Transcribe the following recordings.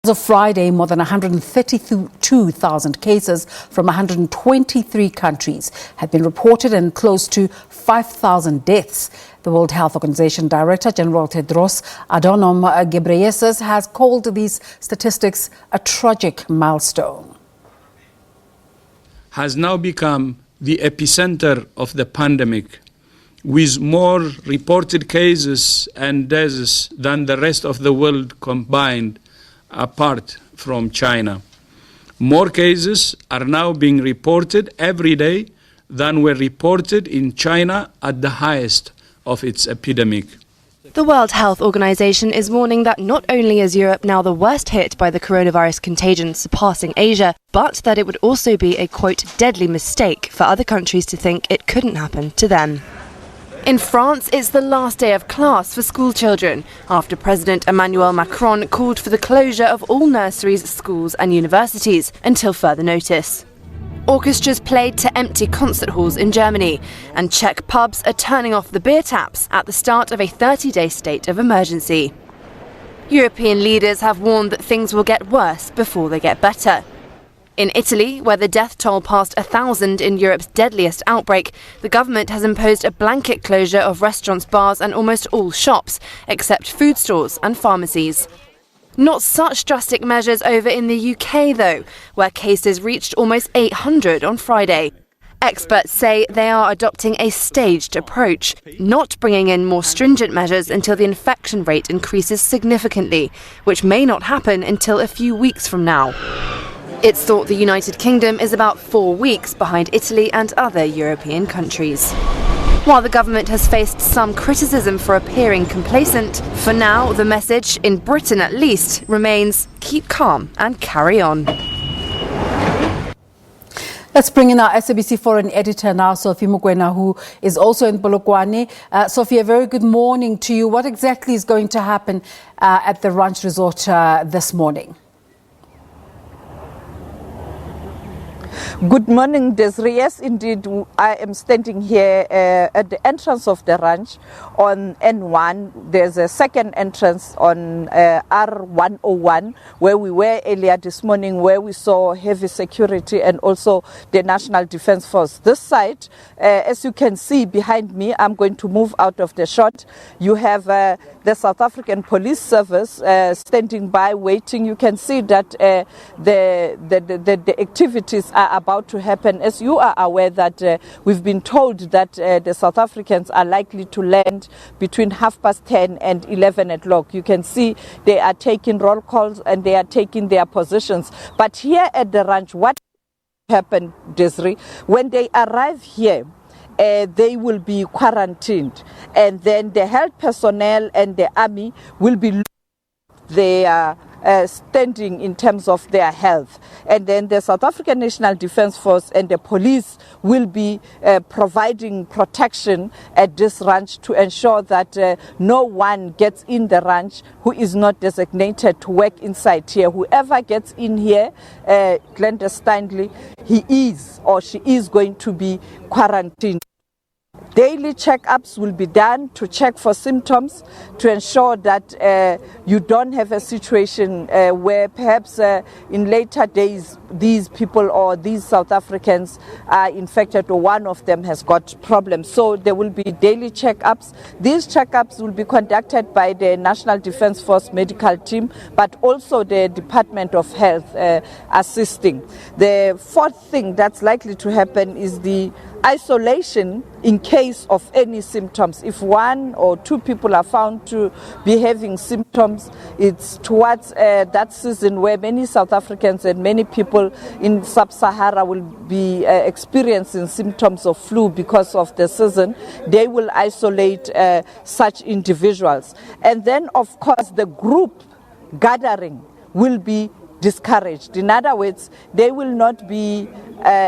As of Friday, more than 132,000 cases from 123 countries have been reported and close to 5,000 deaths. The World Health Organization Director General Tedros Adhanom Ghebreyesus has called these statistics a tragic milestone. Has now become the epicenter of the pandemic, with more reported cases and deaths than the rest of the world combined, apart from China. More cases are now being reported every day than were reported in China at the highest of its epidemic. The World Health Organization is warning that not only is Europe now the worst hit by the coronavirus contagion, surpassing Asia, but that it would also be a, quote, deadly mistake for other countries to think it couldn't happen to them. In France, it's the last day of class for school children, after President Emmanuel Macron called for the closure of all nurseries, schools and universities until further notice. Orchestras played to empty concert halls in Germany, and Czech pubs are turning off the beer taps at the start of a 30-day state of emergency. European leaders have warned that things will get worse before they get better. In Italy, where the death toll passed 1,000 in Europe's deadliest outbreak, the government has imposed a blanket closure of restaurants, bars and almost all shops, except food stores and pharmacies. Not such drastic measures over in the UK, though, where cases reached almost 800 on Friday. Experts say they are adopting a staged approach, not bringing in more stringent measures until the infection rate increases significantly, which may not happen until a few weeks from now. It's thought the United Kingdom is about 4 weeks behind Italy and other European countries. While the government has faced some criticism for appearing complacent, for now the message, in Britain at least, remains keep calm and carry on. Let's bring in our SABC foreign editor now, Sophie Mukwena, who is also in Polokwane. Sophie, a very good morning to you. What exactly is going to happen at the Ranch Resort this morning? Good morning, Desiree. Yes, indeed, I am standing here at the entrance of the ranch on N1. There's a second entrance on R101, where we were earlier this morning, where we saw heavy security and also the National Defence Force. This side, as you can see behind me, I'm going to move out of the shot. You have the South African Police Service standing by, waiting. You can see that the activities are about to happen. As you are aware that we've been told that the South Africans are likely to land between 10:30 and 11 o'clock. You can see they are taking roll calls and they are taking their positions. But here at the ranch, what happened, Desiree, when they arrive here, they will be quarantined, and then the health personnel and the army will be standing in terms of their health, and then the South African National Defence Force and the police will be providing protection at this ranch to ensure that no one gets in the ranch who is not designated to work inside here. Whoever gets in here clandestinely, he is or she is going to be quarantined. Daily checkups will be done to check for symptoms, to ensure that you don't have a situation where perhaps in later days these people or these South Africans are infected or one of them has got problems. So there will be daily checkups. These checkups will be conducted by the National Defence Force medical team, but also the Department of Health assisting. The fourth thing that's likely to happen is the isolation in case of any symptoms. If one or two people are found to be having symptoms, it's towards that season where many South Africans and many people in Sub-Sahara will be experiencing symptoms of flu because of the season. They will isolate such individuals. And then, of course, the group gathering will be discouraged. In other words, they will not be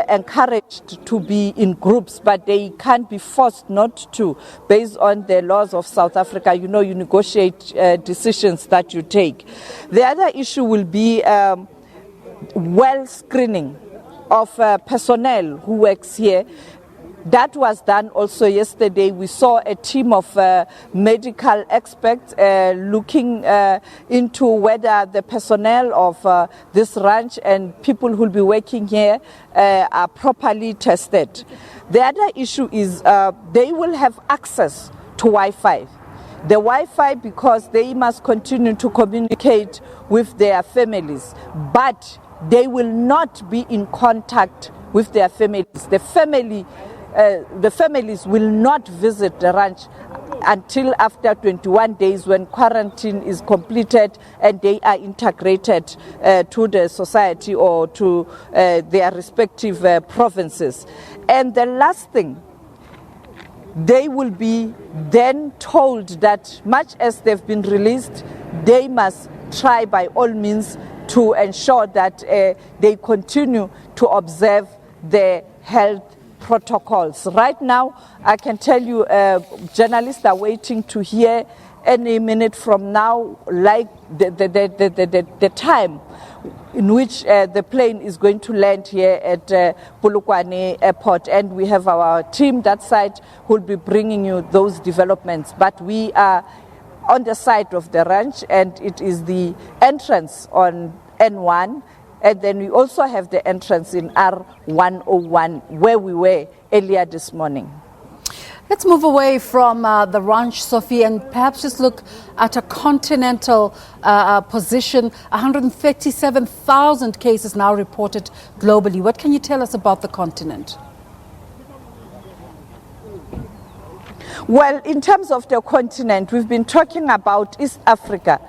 encouraged to be in groups, but they can't be forced not to, based on the laws of South Africa. You know, you negotiate decisions that you take. The other issue will be well screening of personnel who works here. That was done also yesterday. We saw a team of medical experts looking into whether the personnel of this ranch and people who will be working here are properly tested. The other issue is they will have access to Wi-Fi. The Wi-Fi, because they must continue to communicate with their families, but they will not be in contact with their families. The families will not visit the ranch until after 21 days when quarantine is completed and they are integrated to the society or to their respective provinces. And the last thing, they will be then told that much as they've been released, they must try by all means to ensure that they continue to observe the health protocols. Right now, I can tell you journalists are waiting to hear any minute from now, like the time in which the plane is going to land here at Polokwane Airport. And we have our team that side who will be bringing you those developments. But we are on the side of the ranch, and it is the entrance on N1. And then we also have the entrance in R101, where we were earlier this morning. Let's move away from the ranch, Sophie, and perhaps just look at a continental position. 137,000 cases now reported globally. What can you tell us about the continent? Well, in terms of the continent, we've been talking about East Africa,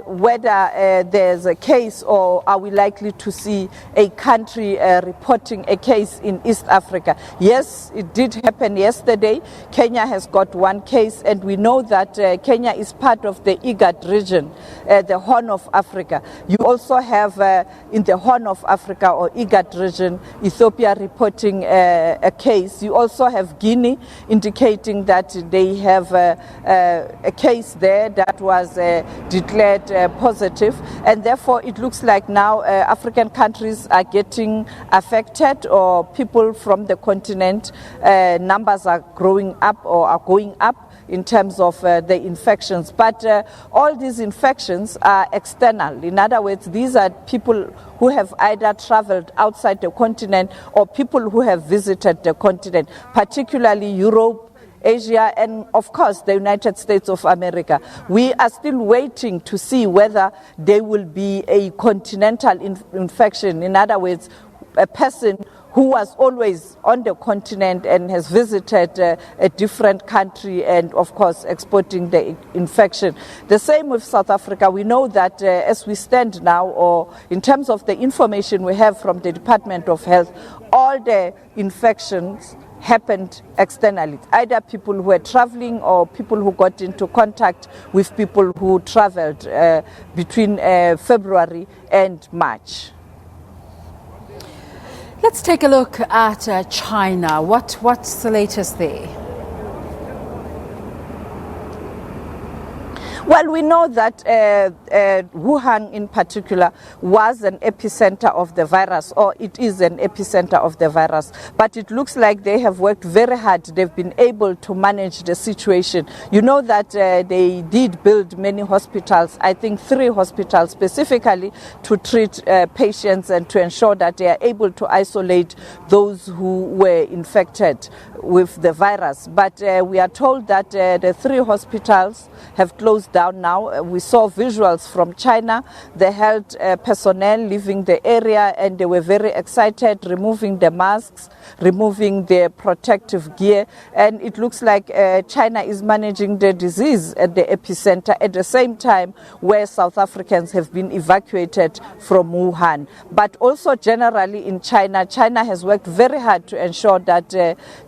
whether there's a case or are we likely to see a country reporting a case in East Africa. Yes, it did happen yesterday. Kenya has got one case, and we know that Kenya is part of the IGAD region, the Horn of Africa. You also have in the Horn of Africa or IGAD region, Ethiopia reporting a case. You also have Guinea indicating that they have a case there that was declared positive, and therefore it looks like now African countries are getting affected, or people from the continent, numbers are growing up or are going up in terms of the infections. But all these infections are external. In other words, these are people who have either traveled outside the continent or people who have visited the continent, particularly Europe, Asia, and of course the United States of America. We are still waiting to see whether there will be a continental infection. In other words, a person who was always on the continent and has visited a different country and of course exporting the infection. The same with South Africa. We know that as we stand now, or in terms of the information we have from the Department of Health, all the infections happened externally, either people who were traveling or people who got into contact with people who traveled between February and March. Let's take a look at China. What's the latest there? Well, we know that Wuhan in particular was an epicenter of the virus, or it is an epicenter of the virus. But it looks like they have worked very hard. They've been able to manage the situation. You know that they did build many hospitals, I think 3 hospitals specifically to treat patients and to ensure that they are able to isolate those who were infected with the virus. But we are told that the 3 hospitals have closed down now. We saw visuals from China, the health personnel leaving the area, and they were very excited, removing the masks, removing their protective gear, and it looks like China is managing the disease at the epicenter at the same time where South Africans have been evacuated from Wuhan. But also generally in China, China has worked very hard to ensure that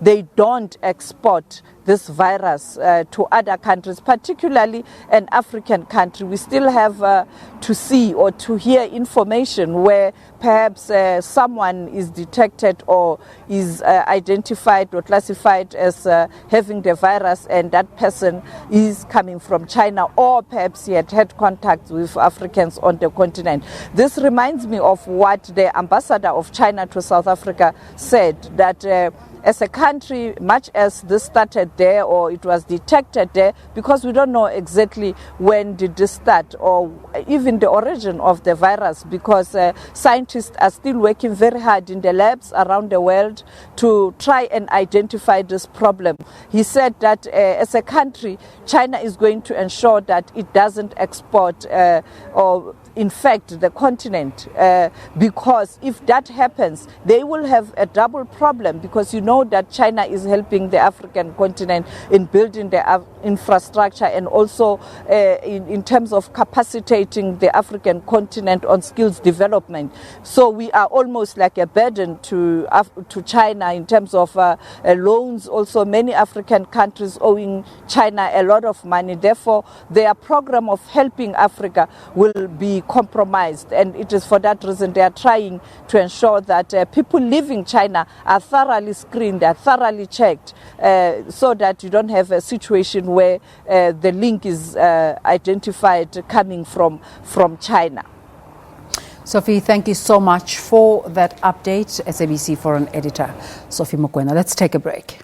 they don't export this virus to other countries, particularly an African country. We still have to see or to hear information where perhaps someone is detected or is identified or classified as having the virus, and that person is coming from China, or perhaps he had contact with Africans on the continent. This reminds me of what the ambassador of China to South Africa said, that as a country, much as this started there or it was detected there, because we don't know exactly when did this start or even the origin of the virus, because scientists are still working very hard in the labs around the world to try and identify this problem. He said that as a country, China is going to ensure that it doesn't export or infect the continent, because if that happens, they will have a double problem, because you know that China is helping the African continent in building the infrastructure and also in terms of capacitating the African continent on skills development. So we are almost like a burden to China in terms of loans. Also, many African countries owing China a lot of money. Therefore, their program of helping Africa will be compromised, and it is for that reason they are trying to ensure that people leaving China are thoroughly screened, are thoroughly checked, so that you don't have a situation where the link is identified coming from China. Sophie, thank you so much for that update. SABC foreign editor Sophie Mokoena. Let's take a break.